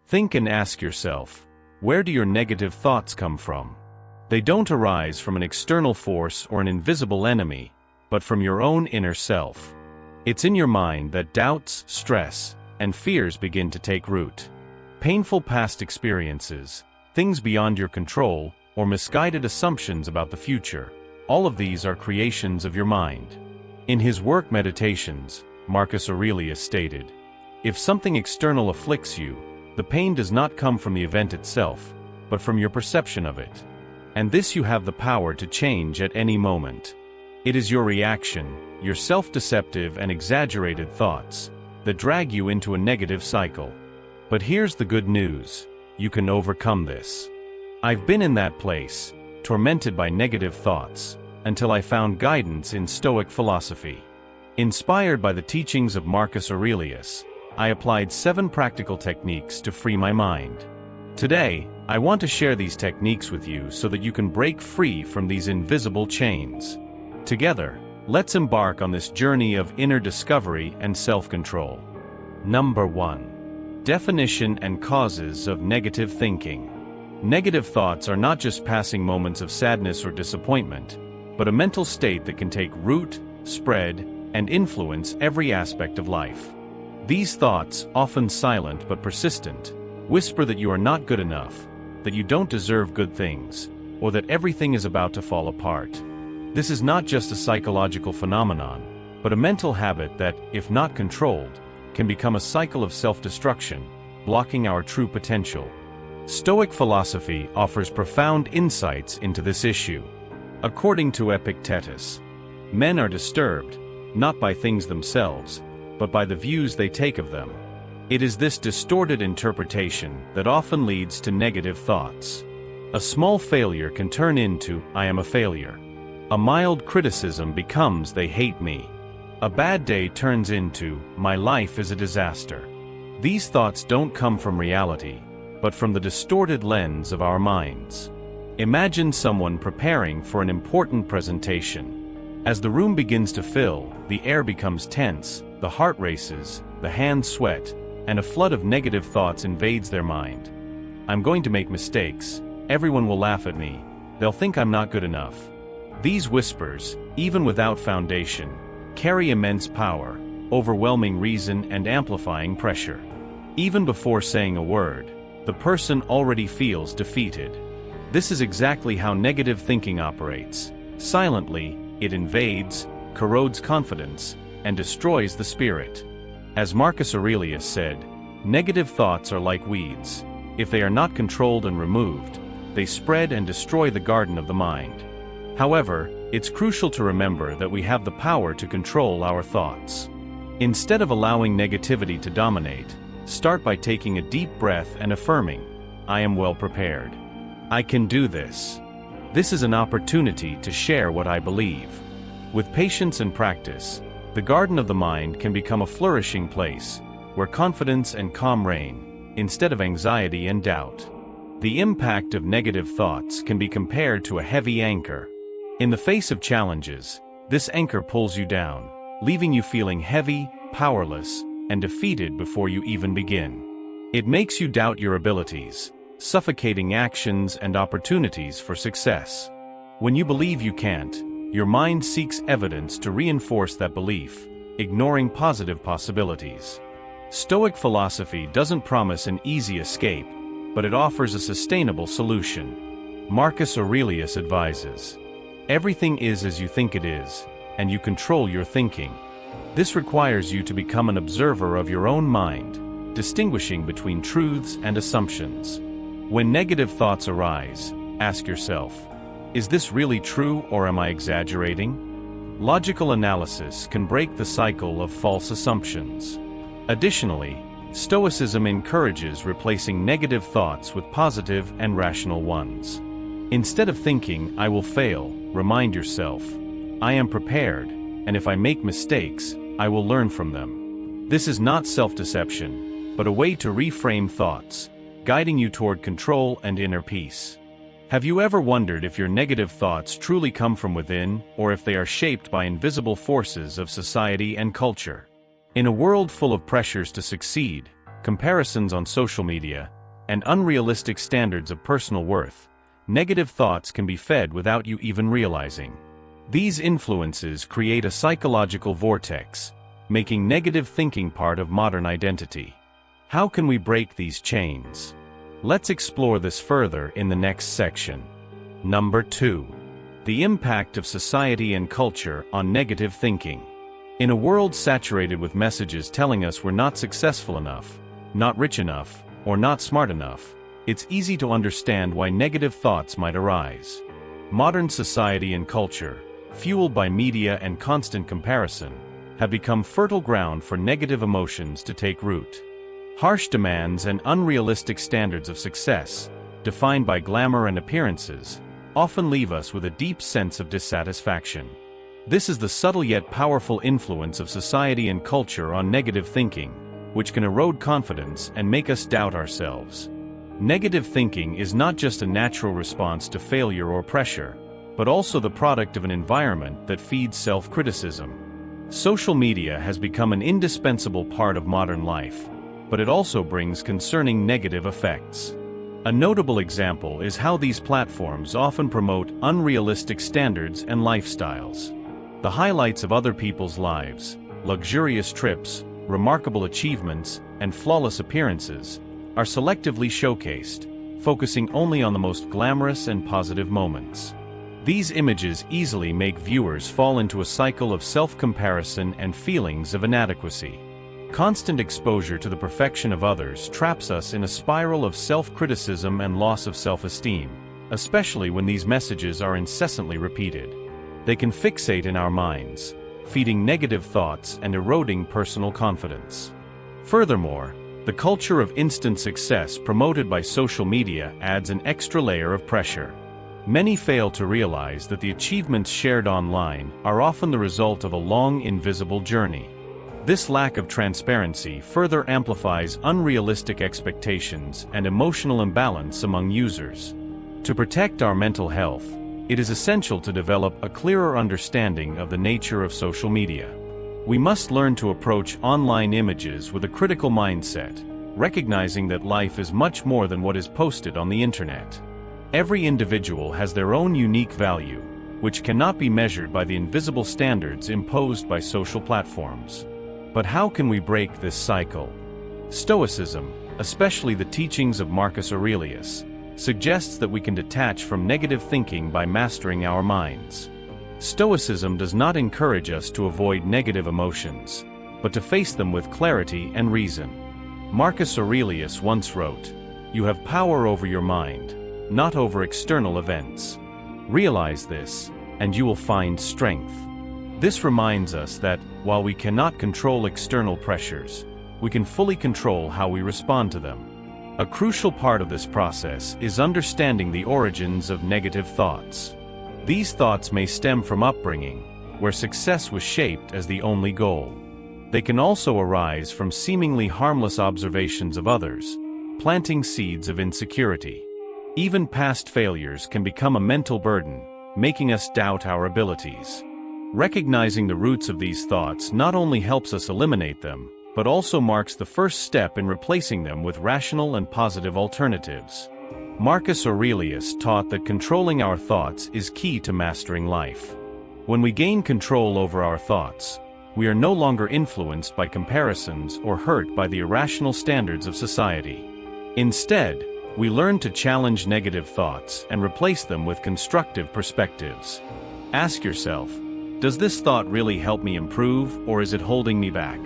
Think and ask yourself, where do your negative thoughts come from? They don't arise from an external force or an invisible enemy, but from your own inner self. It's in your mind that doubts, stress, and fears begin to take root. Painful past experiences, things beyond your control, or misguided assumptions about the future, all of these are creations of your mind. In his work Meditations, Marcus Aurelius stated, "If something external afflicts you, the pain does not come from the event itself, but from your perception of it. And this you have the power to change at any moment. It is your reaction, your self-deceptive and exaggerated thoughts, that drag you into a negative cycle. But here's the good news, you can overcome this. I've been in that place, tormented by negative thoughts, until I found guidance in Stoic philosophy. Inspired by the teachings of Marcus Aurelius, I applied 7 practical techniques to free my mind. Today, I want to share these techniques with you so that you can break free from these invisible chains. Together, let's embark on this journey of inner discovery and self-control. Number 1. Definition and causes of negative thinking. Negative thoughts are not just passing moments of sadness or disappointment, but a mental state that can take root, spread, and influence every aspect of life. These thoughts, often silent but persistent, whisper that you are not good enough, that you don't deserve good things, or that everything is about to fall apart. This is not just a psychological phenomenon, but a mental habit that, if not controlled, can become a cycle of self-destruction, blocking our true potential. Stoic philosophy offers profound insights into this issue. According to Epictetus, men are disturbed, not by things themselves, but by the views they take of them. It is this distorted interpretation that often leads to negative thoughts. A small failure can turn into, "I am a failure." A mild criticism becomes, "They hate me." A bad day turns into, "My life is a disaster." These thoughts don't come from reality, but from the distorted lens of our minds. Imagine someone preparing for an important presentation. As the room begins to fill, the air becomes tense, the heart races, the hands sweat, and a flood of negative thoughts invades their mind. "I'm going to make mistakes, everyone will laugh at me, they'll think I'm not good enough." These whispers, even without foundation, carry immense power, overwhelming reason and amplifying pressure. Even before saying a word, the person already feels defeated. This is exactly how negative thinking operates. Silently, it invades, corrodes confidence, and destroys the spirit. As Marcus Aurelius said, negative thoughts are like weeds. If they are not controlled and removed, they spread and destroy the garden of the mind. However, it's crucial to remember that we have the power to control our thoughts. Instead of allowing negativity to dominate, start by taking a deep breath and affirming, "I am well prepared. I can do this." This is an opportunity to share what I believe. With patience and practice, the garden of the mind can become a flourishing place, where confidence and calm reign, instead of anxiety and doubt. The impact of negative thoughts can be compared to a heavy anchor. In the face of challenges, this anchor pulls you down, leaving you feeling heavy, powerless, and defeated before you even begin. It makes you doubt your abilities, suffocating actions and opportunities for success. When you believe you can't, your mind seeks evidence to reinforce that belief, ignoring positive possibilities. Stoic philosophy doesn't promise an easy escape, but it offers a sustainable solution. Marcus Aurelius advises, "Everything is as you think it is, and you control your thinking." This requires you to become an observer of your own mind, distinguishing between truths and assumptions. When negative thoughts arise, ask yourself, "Is this really true or am I exaggerating?" Logical analysis can break the cycle of false assumptions. Additionally, Stoicism encourages replacing negative thoughts with positive and rational ones. Instead of thinking, "I will fail," remind yourself, "I am prepared, and if I make mistakes, I will learn from them." This is not self-deception, but a way to reframe thoughts, guiding you toward control and inner peace. Have you ever wondered if your negative thoughts truly come from within, or if they are shaped by invisible forces of society and culture? In a world full of pressures to succeed, comparisons on social media, and unrealistic standards of personal worth, negative thoughts can be fed without you even realizing. These influences create a psychological vortex, making negative thinking part of modern identity. How can we break these chains? Let's explore this further in the next section. Number 2. The impact of society and culture on negative thinking. In a world saturated with messages telling us we're not successful enough, not rich enough, or not smart enough, it's easy to understand why negative thoughts might arise. Modern society and culture, fueled by media and constant comparison, have become fertile ground for negative emotions to take root. Harsh demands and unrealistic standards of success, defined by glamour and appearances, often leave us with a deep sense of dissatisfaction. This is the subtle yet powerful influence of society and culture on negative thinking, which can erode confidence and make us doubt ourselves. Negative thinking is not just a natural response to failure or pressure, but also the product of an environment that feeds self-criticism. Social media has become an indispensable part of modern life, but it also brings concerning negative effects. A notable example is how these platforms often promote unrealistic standards and lifestyles. The highlights of other people's lives, luxurious trips, remarkable achievements, and flawless appearances, are selectively showcased, focusing only on the most glamorous and positive moments. These images easily make viewers fall into a cycle of self-comparison and feelings of inadequacy. Constant exposure to the perfection of others traps us in a spiral of self-criticism and loss of self-esteem, especially when these messages are incessantly repeated. They can fixate in our minds, feeding negative thoughts and eroding personal confidence. Furthermore, the culture of instant success promoted by social media adds an extra layer of pressure. Many fail to realize that the achievements shared online are often the result of a long, invisible journey. This lack of transparency further amplifies unrealistic expectations and emotional imbalance among users. To protect our mental health, it is essential to develop a clearer understanding of the nature of social media. We must learn to approach online images with a critical mindset, recognizing that life is much more than what is posted on the internet. Every individual has their own unique value, which cannot be measured by the invisible standards imposed by social platforms. But how can we break this cycle? Stoicism, especially the teachings of Marcus Aurelius, suggests that we can detach from negative thinking by mastering our minds. Stoicism does not encourage us to avoid negative emotions, but to face them with clarity and reason. Marcus Aurelius once wrote, "You have power over your mind, not over external events. Realize this, and you will find strength." This reminds us that, while we cannot control external pressures, we can fully control how we respond to them. A crucial part of this process is understanding the origins of negative thoughts. These thoughts may stem from upbringing, where success was shaped as the only goal. They can also arise from seemingly harmless observations of others, planting seeds of insecurity. Even past failures can become a mental burden, making us doubt our abilities. Recognizing the roots of these thoughts not only helps us eliminate them, but also marks the first step in replacing them with rational and positive alternatives. Marcus Aurelius taught that controlling our thoughts is key to mastering life. When we gain control over our thoughts, we are no longer influenced by comparisons or hurt by the irrational standards of society. Instead, we learn to challenge negative thoughts and replace them with constructive perspectives. Ask yourself, does this thought really help me improve, or is it holding me back?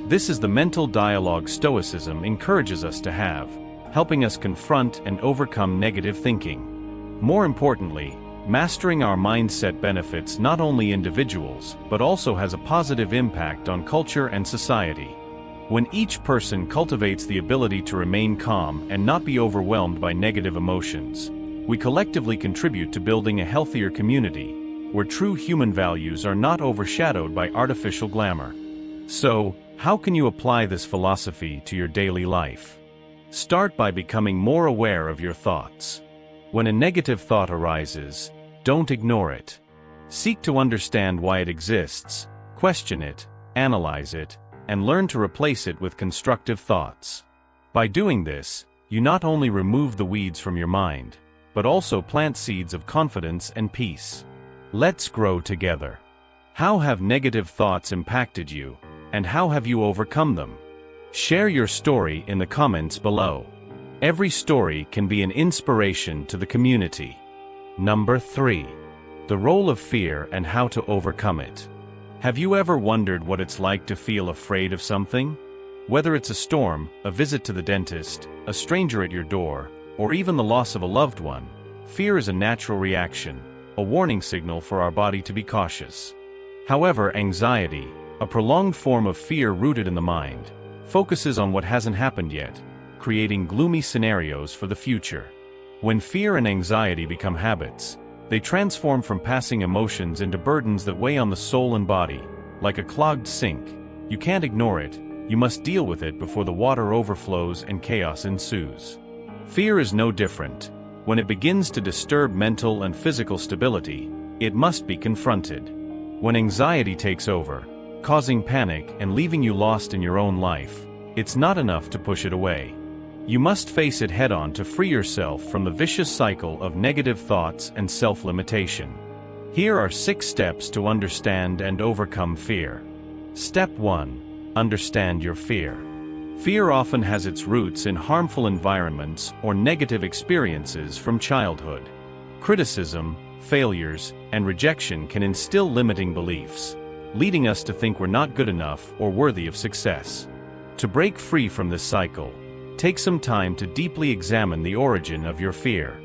This is the mental dialogue Stoicism encourages us to have, helping us confront and overcome negative thinking. More importantly, mastering our mindset benefits not only individuals, but also has a positive impact on culture and society. When each person cultivates the ability to remain calm and not be overwhelmed by negative emotions, we collectively contribute to building a healthier community, where true human values are not overshadowed by artificial glamour. So, how can you apply this philosophy to your daily life? Start by becoming more aware of your thoughts. When a negative thought arises, don't ignore it. Seek to understand why it exists, question it, analyze it, and learn to replace it with constructive thoughts. By doing this, You not only remove the weeds from your mind, but also plant seeds of confidence and peace. Let's grow together. How have negative thoughts impacted you, and how have you overcome them? Share your story in the comments below. Every story can be an inspiration to the community. Number 3. The role of fear and how to overcome it. Have you ever wondered what it's like to feel afraid of something? Whether it's a storm, a visit to the dentist, a stranger at your door, or even the loss of a loved one, fear is a natural reaction, a warning signal for our body to be cautious. However, anxiety, a prolonged form of fear rooted in the mind, focuses on what hasn't happened yet, creating gloomy scenarios for the future. When fear and anxiety become habits, they transform from passing emotions into burdens that weigh on the soul and body, like a clogged sink. You can't ignore it, you must deal with it before the water overflows and chaos ensues. Fear is no different. When it begins to disturb mental and physical stability, it must be confronted. When anxiety takes over, causing panic and leaving you lost in your own life, it's not enough to push it away. You must face it head-on to free yourself from the vicious cycle of negative thoughts and self-limitation. Here are 6 steps to understand and overcome fear. Step 1. Understand your fear. Fear often has its roots in harmful environments or negative experiences from childhood. Criticism, failures, and rejection can instill limiting beliefs, leading us to think we're not good enough or worthy of success. To break free from this cycle, take some time to deeply examine the origin of your fear.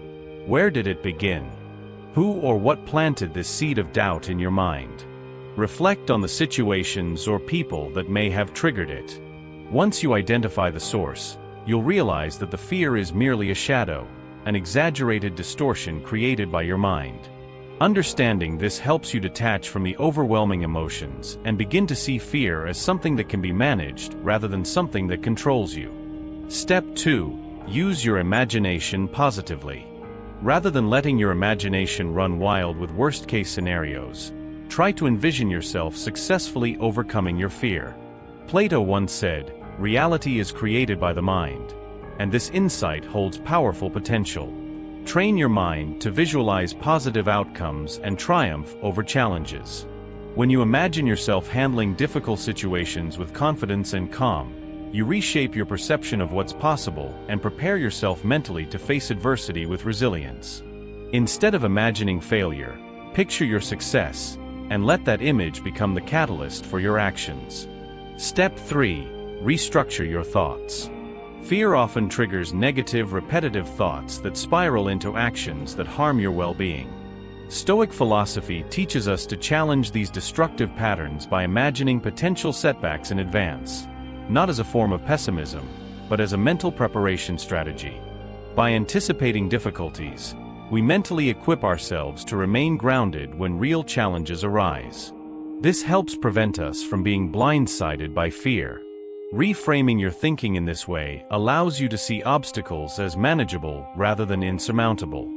Where did it begin? Who or what planted this seed of doubt in your mind? Reflect on the situations or people that may have triggered it. Once you identify the source, you'll realize that the fear is merely a shadow, an exaggerated distortion created by your mind. Understanding this helps you detach from the overwhelming emotions and begin to see fear as something that can be managed rather than something that controls you. Step 2. Use your imagination positively. Rather than letting your imagination run wild with worst-case scenarios, try to envision yourself successfully overcoming your fear. Plato once said, "Reality is created by the mind," and this insight holds powerful potential. Train your mind to visualize positive outcomes and triumph over challenges. When you imagine yourself handling difficult situations with confidence and calm, you reshape your perception of what's possible and prepare yourself mentally to face adversity with resilience. Instead of imagining failure, picture your success, and let that image become the catalyst for your actions. Step 3. Restructure your thoughts. Fear often triggers negative, repetitive thoughts that spiral into actions that harm your well-being. Stoic philosophy teaches us to challenge these destructive patterns by imagining potential setbacks in advance, not as a form of pessimism, but as a mental preparation strategy. By anticipating difficulties, we mentally equip ourselves to remain grounded when real challenges arise. This helps prevent us from being blindsided by fear. Reframing your thinking in this way allows you to see obstacles as manageable rather than insurmountable.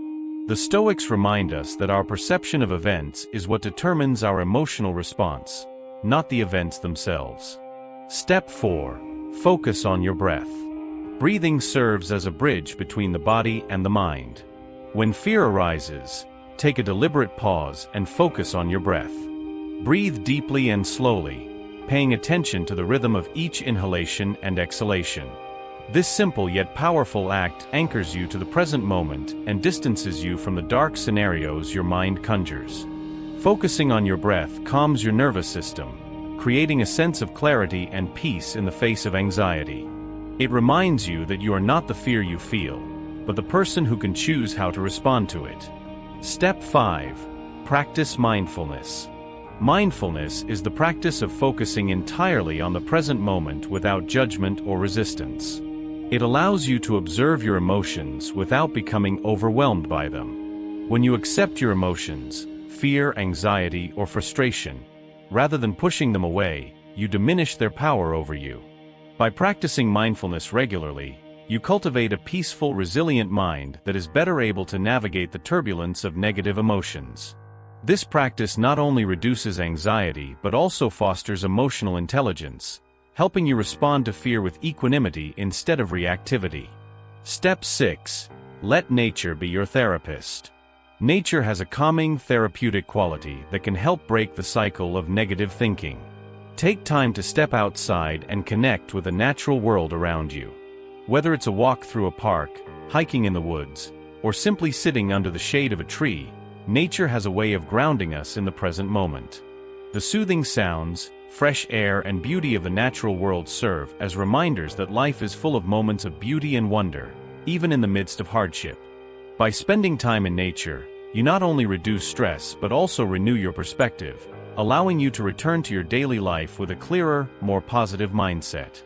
The Stoics remind us that our perception of events is what determines our emotional response, not the events themselves. Step 4. Focus on your breath. Breathing serves as a bridge between the body and the mind. When fear arises, take a deliberate pause and focus on your breath. Breathe deeply and slowly, paying attention to the rhythm of each inhalation and exhalation. This simple yet powerful act anchors you to the present moment and distances you from the dark scenarios your mind conjures. Focusing on your breath calms your nervous system, creating a sense of clarity and peace in the face of anxiety. It reminds you that you are not the fear you feel, but the person who can choose how to respond to it. Step 5. Practice mindfulness. Mindfulness is the practice of focusing entirely on the present moment without judgment or resistance. It allows you to observe your emotions without becoming overwhelmed by them. When you accept your emotions, fear, anxiety, or frustration, rather than pushing them away, you diminish their power over you. By practicing mindfulness regularly, you cultivate a peaceful, resilient mind that is better able to navigate the turbulence of negative emotions. This practice not only reduces anxiety but also fosters emotional intelligence, helping you respond to fear with equanimity instead of reactivity. Step 6. Let nature be your therapist. Nature has a calming, therapeutic quality that can help break the cycle of negative thinking. Take time to step outside and connect with the natural world around you. Whether it's a walk through a park, hiking in the woods, or simply sitting under the shade of a tree, nature has a way of grounding us in the present moment. The soothing sounds, fresh air, and beauty of the natural world serve as reminders that life is full of moments of beauty and wonder, even in the midst of hardship. By spending time in nature, you not only reduce stress but also renew your perspective, allowing you to return to your daily life with a clearer, more positive mindset.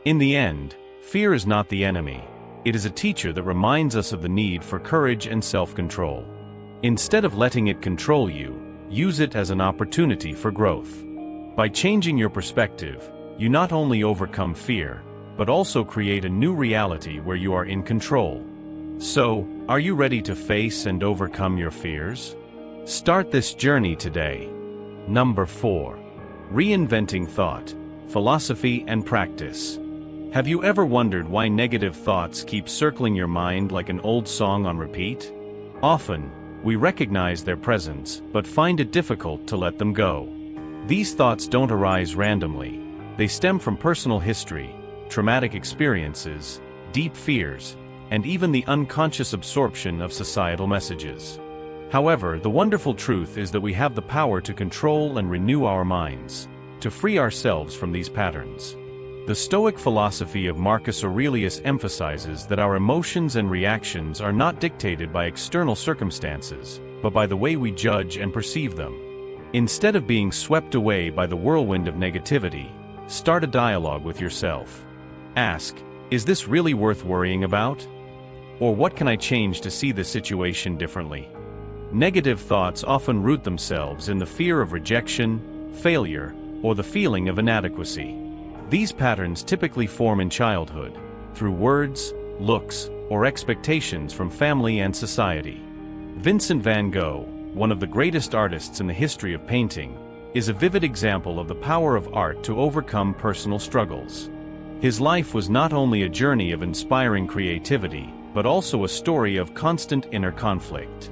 In the end, fear is not the enemy. It is a teacher that reminds us of the need for courage and self-control. Instead of letting it control you, use it as an opportunity for growth. By changing your perspective, you not only overcome fear, but also create a new reality where you are in control. So, are you ready to face and overcome your fears? Start this journey today. Number 4. Reinventing thought, philosophy, and practice. Have you ever wondered why negative thoughts keep circling your mind like an old song on repeat? Often, we recognize their presence, but find it difficult to let them go. These thoughts don't arise randomly. They stem from personal history, traumatic experiences, deep fears, and even the unconscious absorption of societal messages. However, the wonderful truth is that we have the power to control and renew our minds, to free ourselves from these patterns. The Stoic philosophy of Marcus Aurelius emphasizes that our emotions and reactions are not dictated by external circumstances, but by the way we judge and perceive them. Instead of being swept away by the whirlwind of negativity, start a dialogue with yourself. Ask, is this really worth worrying about? Or what can I change to see the situation differently? Negative thoughts often root themselves in the fear of rejection, failure, or the feeling of inadequacy. These patterns typically form in childhood, through words, looks, or expectations from family and society. Vincent van Gogh, one of the greatest artists in the history of painting, is a vivid example of the power of art to overcome personal struggles. His life was not only a journey of inspiring creativity, but also a story of constant inner conflict.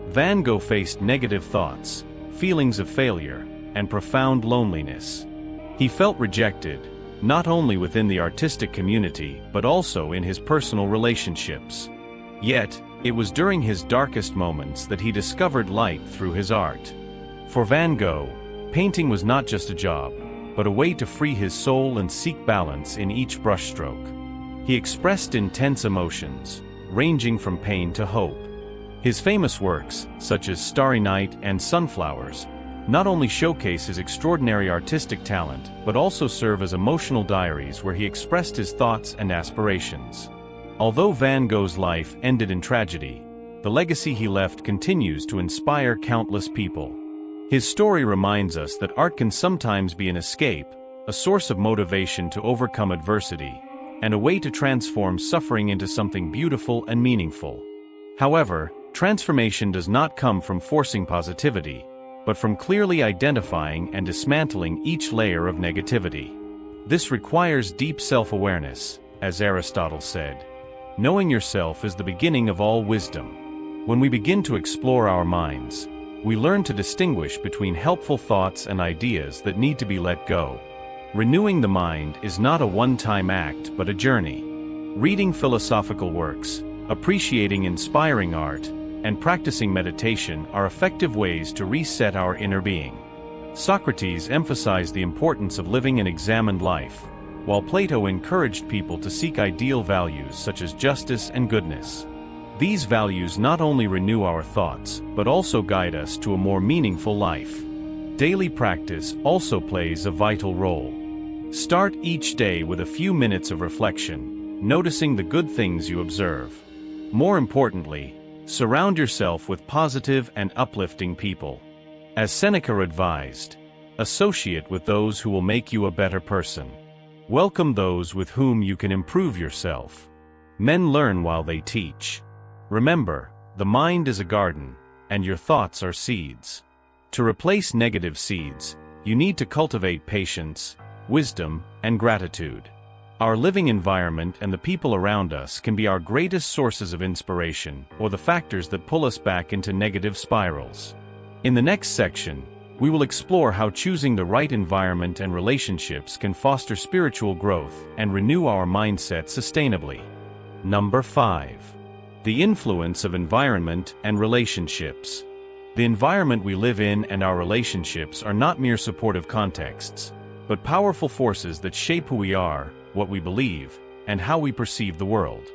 Van Gogh faced negative thoughts, feelings of failure, and profound loneliness. He felt rejected, not only within the artistic community but also in his personal relationships. Yet, it was during his darkest moments that he discovered light through his art. For Van Gogh, painting was not just a job, but a way to free his soul and seek balance in each brushstroke. He expressed intense emotions, ranging from pain to hope. His famous works, such as Starry Night and Sunflowers, not only showcase his extraordinary artistic talent, but also serve as emotional diaries where he expressed his thoughts and aspirations. Although Van Gogh's life ended in tragedy, the legacy he left continues to inspire countless people. His story reminds us that art can sometimes be an escape, a source of motivation to overcome adversity, and a way to transform suffering into something beautiful and meaningful. However, transformation does not come from forcing positivity, but from clearly identifying and dismantling each layer of negativity. This requires deep self-awareness, as Aristotle said. Knowing yourself is the beginning of all wisdom. When we begin to explore our minds, we learn to distinguish between helpful thoughts and ideas that need to be let go. Renewing the mind is not a one-time act but a journey. Reading philosophical works, appreciating inspiring art, and practicing meditation are effective ways to reset our inner being. Socrates emphasized the importance of living an examined life, while Plato encouraged people to seek ideal values such as justice and goodness. These values not only renew our thoughts, but also guide us to a more meaningful life. Daily practice also plays a vital role. Start each day with a few minutes of reflection, noticing the good things you observe. More importantly, surround yourself with positive and uplifting people. As Seneca advised, associate with those who will make you a better person. Welcome those with whom you can improve yourself. Men learn while they teach. Remember, the mind is a garden, and your thoughts are seeds. To replace negative seeds, you need to cultivate patience, wisdom, and gratitude. Our living environment and the people around us can be our greatest sources of inspiration, or the factors that pull us back into negative spirals. In the next section, we will explore how choosing the right environment and relationships can foster spiritual growth and renew our mindset sustainably. Number 5. The influence of environment and relationships. The environment we live in and our relationships are not mere supportive contexts, but powerful forces that shape who we are, what we believe, and how we perceive the world.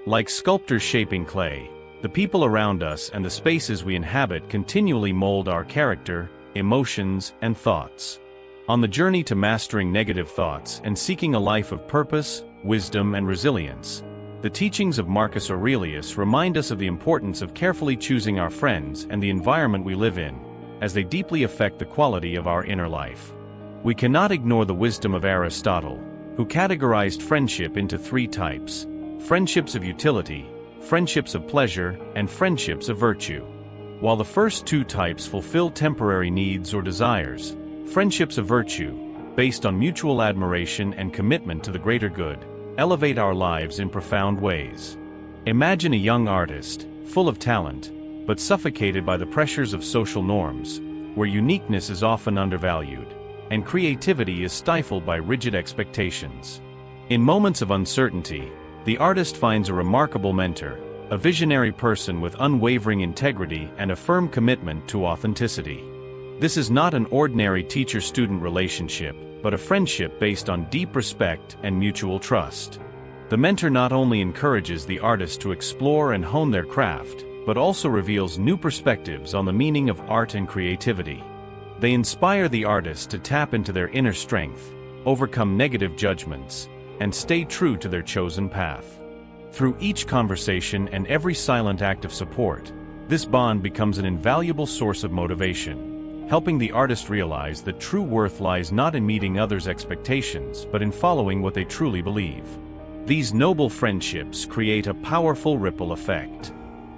Like sculptors shaping clay, the people around us and the spaces we inhabit continually mold our character, emotions, and thoughts. On the journey to mastering negative thoughts and seeking a life of purpose, wisdom, and resilience, the teachings of Marcus Aurelius remind us of the importance of carefully choosing our friends and the environment we live in, as they deeply affect the quality of our inner life. We cannot ignore the wisdom of Aristotle, who categorized friendship into 3 types: friendships of utility, friendships of pleasure, and friendships of virtue. While the first 2 types fulfill temporary needs or desires, friendships of virtue, based on mutual admiration and commitment to the greater good, elevate our lives in profound ways. Imagine a young artist, full of talent, but suffocated by the pressures of social norms, where uniqueness is often undervalued, and creativity is stifled by rigid expectations. In moments of uncertainty, the artist finds a remarkable mentor, a visionary person with unwavering integrity and a firm commitment to authenticity. This is not an ordinary teacher-student relationship, but a friendship based on deep respect and mutual trust. The mentor not only encourages the artist to explore and hone their craft, but also reveals new perspectives on the meaning of art and creativity. They inspire the artist to tap into their inner strength, overcome negative judgments, and stay true to their chosen path. Through each conversation and every silent act of support, this bond becomes an invaluable source of motivation, helping the artist realize that true worth lies not in meeting others' expectations but in following what they truly believe. These noble friendships create a powerful ripple effect.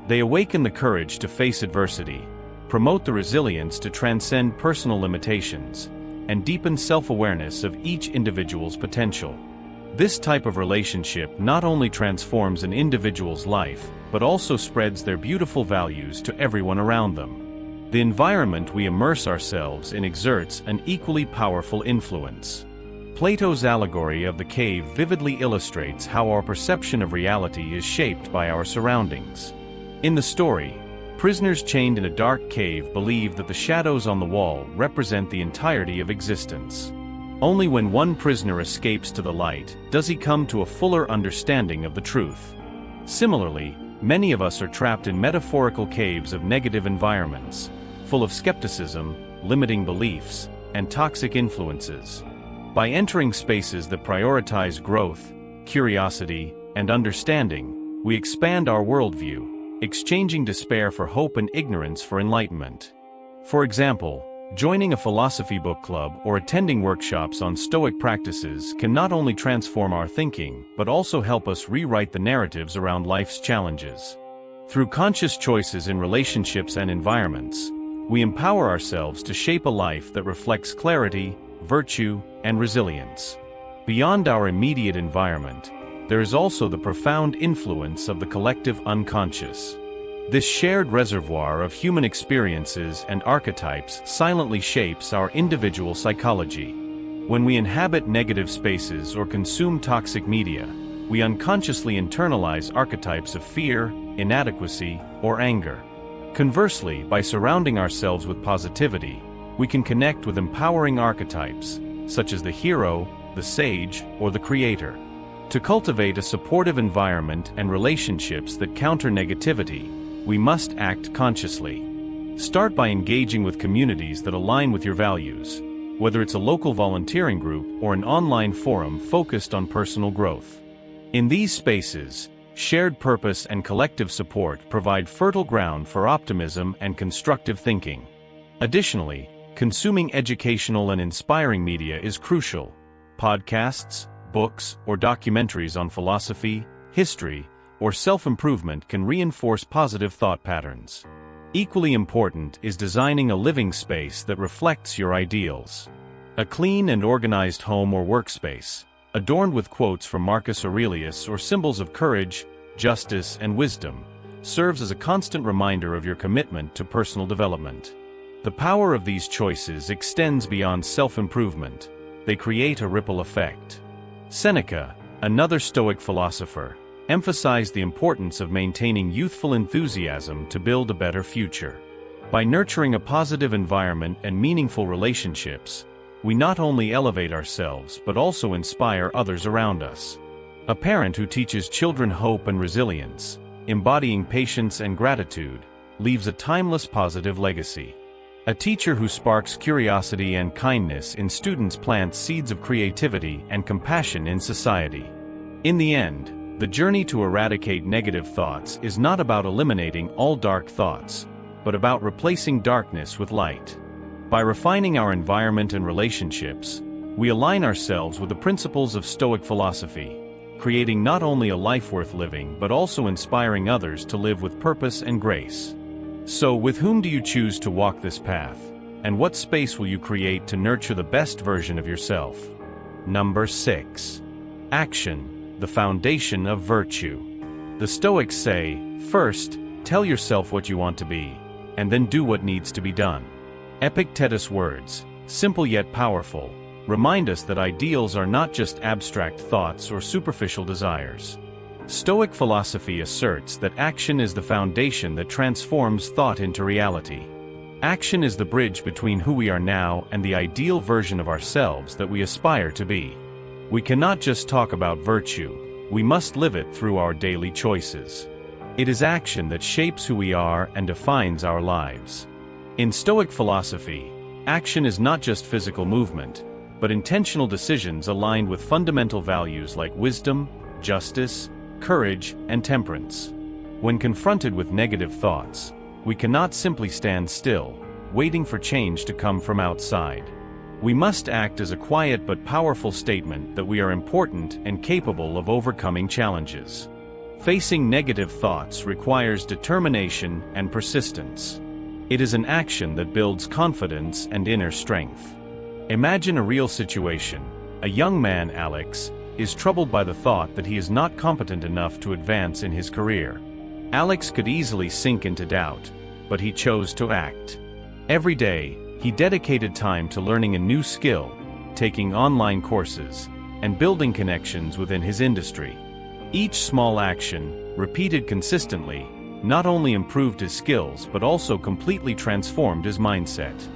They awaken the courage to face adversity, promote the resilience to transcend personal limitations, and deepen self-awareness of each individual's potential. This type of relationship not only transforms an individual's life, but also spreads their beautiful values to everyone around them. The environment we immerse ourselves in exerts an equally powerful influence. Plato's allegory of the cave vividly illustrates how our perception of reality is shaped by our surroundings. In the story, prisoners chained in a dark cave believe that the shadows on the wall represent the entirety of existence. Only when one prisoner escapes to the light does he come to a fuller understanding of the truth. Similarly, many of us are trapped in metaphorical caves of negative environments, full of skepticism, limiting beliefs, and toxic influences. By entering spaces that prioritize growth, curiosity, and understanding, we expand our worldview, exchanging despair for hope and ignorance for enlightenment. For example, joining a philosophy book club or attending workshops on Stoic practices can not only transform our thinking, but also help us rewrite the narratives around life's challenges. Through conscious choices in relationships and environments, we empower ourselves to shape a life that reflects clarity, virtue, and resilience. Beyond our immediate environment, there is also the profound influence of the collective unconscious. This shared reservoir of human experiences and archetypes silently shapes our individual psychology. When we inhabit negative spaces or consume toxic media, we unconsciously internalize archetypes of fear, inadequacy, or anger. Conversely, by surrounding ourselves with positivity, we can connect with empowering archetypes, such as the hero, the sage, or the creator. To cultivate a supportive environment and relationships that counter negativity, we must act consciously. Start by engaging with communities that align with your values, whether it's a local volunteering group or an online forum focused on personal growth. In these spaces, shared purpose and collective support provide fertile ground for optimism and constructive thinking. Additionally, consuming educational and inspiring media is crucial. Podcasts, books, or documentaries on philosophy, history, or self-improvement can reinforce positive thought patterns. Equally important is designing a living space that reflects your ideals. A clean and organized home or workspace, adorned with quotes from Marcus Aurelius or symbols of courage, justice, and wisdom, serves as a constant reminder of your commitment to personal development. The power of these choices extends beyond self-improvement. They create a ripple effect. Seneca, another Stoic philosopher, emphasized the importance of maintaining youthful enthusiasm to build a better future. By nurturing a positive environment and meaningful relationships, we not only elevate ourselves but also inspire others around us. A parent who teaches children hope and resilience, embodying patience and gratitude, leaves a timeless positive legacy. A teacher who sparks curiosity and kindness in students plants seeds of creativity and compassion in society. In the end, the journey to eradicate negative thoughts is not about eliminating all dark thoughts, but about replacing darkness with light. By refining our environment and relationships, we align ourselves with the principles of Stoic philosophy, creating not only a life worth living but also inspiring others to live with purpose and grace. So, with whom do you choose to walk this path? And what space will you create to nurture the best version of yourself? Number 6. Action, the foundation of virtue. The Stoics say, first, tell yourself what you want to be, and then do what needs to be done. Epictetus' words, simple yet powerful, remind us that ideals are not just abstract thoughts or superficial desires. Stoic philosophy asserts that action is the foundation that transforms thought into reality. Action is the bridge between who we are now and the ideal version of ourselves that we aspire to be. We cannot just talk about virtue, we must live it through our daily choices. It is action that shapes who we are and defines our lives. In Stoic philosophy, action is not just physical movement, but intentional decisions aligned with fundamental values like wisdom, justice, courage, and temperance. When confronted with negative thoughts, we cannot simply stand still, waiting for change to come from outside. We must act as a quiet but powerful statement that we are important and capable of overcoming challenges. Facing negative thoughts requires determination and persistence. It is an action that builds confidence and inner strength. Imagine a real situation. A young man, Alex, is troubled by the thought that he is not competent enough to advance in his career. Alex could easily sink into doubt, but he chose to act. Every day, he dedicated time to learning a new skill, taking online courses, and building connections within his industry. Each small action, repeated consistently, not only improved his skills but also completely transformed his mindset.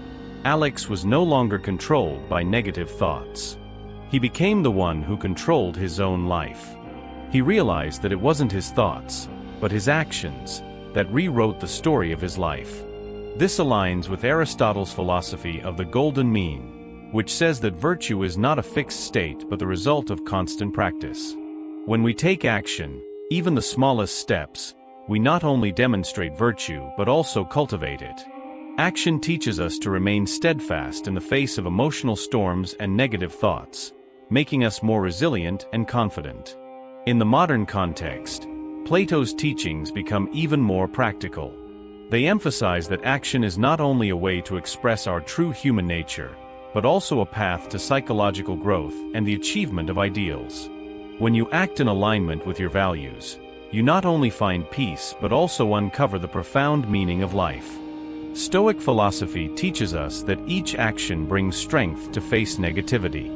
Alex was no longer controlled by negative thoughts. He became the one who controlled his own life. He realized that it wasn't his thoughts, but his actions, that rewrote the story of his life. This aligns with Aristotle's philosophy of the golden mean, which says that virtue is not a fixed state but the result of constant practice. When we take action, even the smallest steps, we not only demonstrate virtue but also cultivate it. Action teaches us to remain steadfast in the face of emotional storms and negative thoughts, making us more resilient and confident. In the modern context, Plato's teachings become even more practical. They emphasize that action is not only a way to express our true human nature, but also a path to psychological growth and the achievement of ideals. When you act in alignment with your values, you not only find peace but also uncover the profound meaning of life. Stoic philosophy teaches us that each action brings strength to face negativity.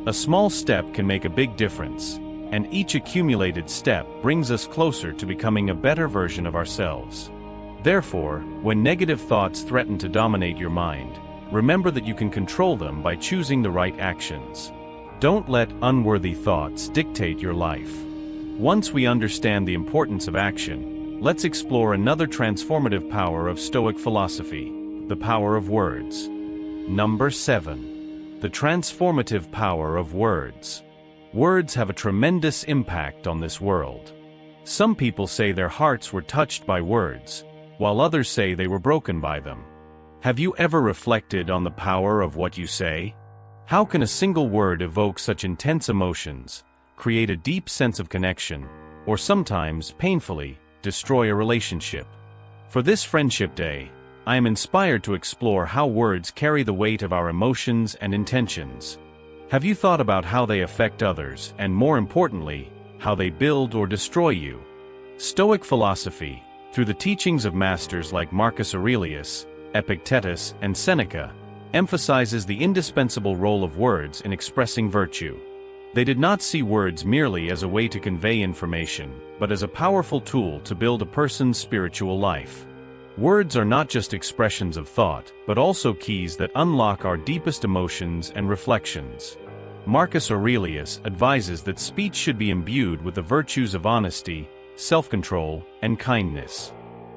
A small step can make a big difference, and each accumulated step brings us closer to becoming a better version of ourselves. Therefore, when negative thoughts threaten to dominate your mind, remember that you can control them by choosing the right actions. Don't let unworthy thoughts dictate your life. Once we understand the importance of action, let's explore another transformative power of Stoic philosophy, the power of words. Number 7. The transformative power of words. Words have a tremendous impact on this world. Some people say their hearts were touched by words, while others say they were broken by them. Have you ever reflected on the power of what you say? How can a single word evoke such intense emotions, create a deep sense of connection, or sometimes, painfully, destroy a relationship? For this Friendship Day, I am inspired to explore how words carry the weight of our emotions and intentions. Have you thought about how they affect others, and more importantly, how they build or destroy you? Stoic philosophy, through the teachings of masters like Marcus Aurelius, Epictetus, and Seneca, emphasizes the indispensable role of words in expressing virtue. They did not see words merely as a way to convey information, but as a powerful tool to build a person's spiritual life. Words are not just expressions of thought, but also keys that unlock our deepest emotions and reflections. Marcus Aurelius advises that speech should be imbued with the virtues of honesty, self-control, and kindness.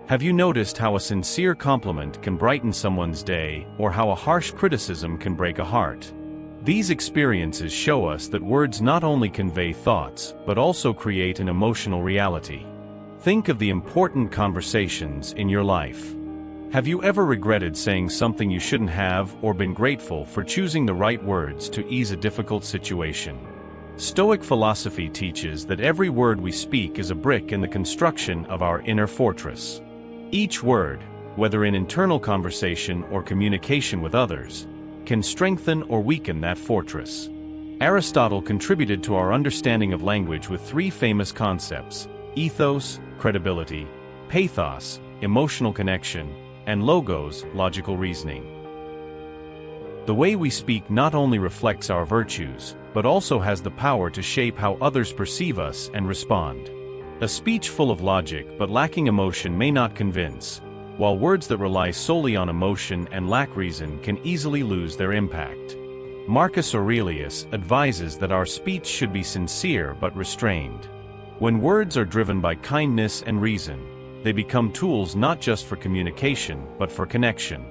Have you noticed how a sincere compliment can brighten someone's day, or how a harsh criticism can break a heart? These experiences show us that words not only convey thoughts, but also create an emotional reality. Think of the important conversations in your life. Have you ever regretted saying something you shouldn't have, or been grateful for choosing the right words to ease a difficult situation? Stoic philosophy teaches that every word we speak is a brick in the construction of our inner fortress. Each word, whether in internal conversation or communication with others, can strengthen or weaken that fortress. Aristotle contributed to our understanding of language with three famous concepts: ethos, credibility; pathos, emotional connection; and logos, logical reasoning. The way we speak not only reflects our virtues, but also has the power to shape how others perceive us and respond. A speech full of logic but lacking emotion may not convince, while words that rely solely on emotion and lack reason can easily lose their impact. Marcus Aurelius advises that our speech should be sincere but restrained. When words are driven by kindness and reason, they become tools not just for communication, but for connection.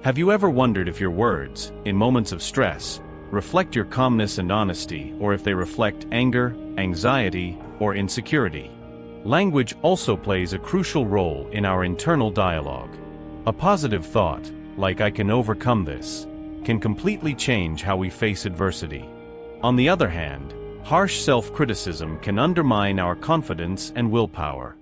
Have you ever wondered if your words, in moments of stress, reflect your calmness and honesty, or if they reflect anger, anxiety, or insecurity? Language also plays a crucial role in our internal dialogue. A positive thought, like "I can overcome this," can completely change how we face adversity. On the other hand, harsh self-criticism can undermine our confidence and willpower.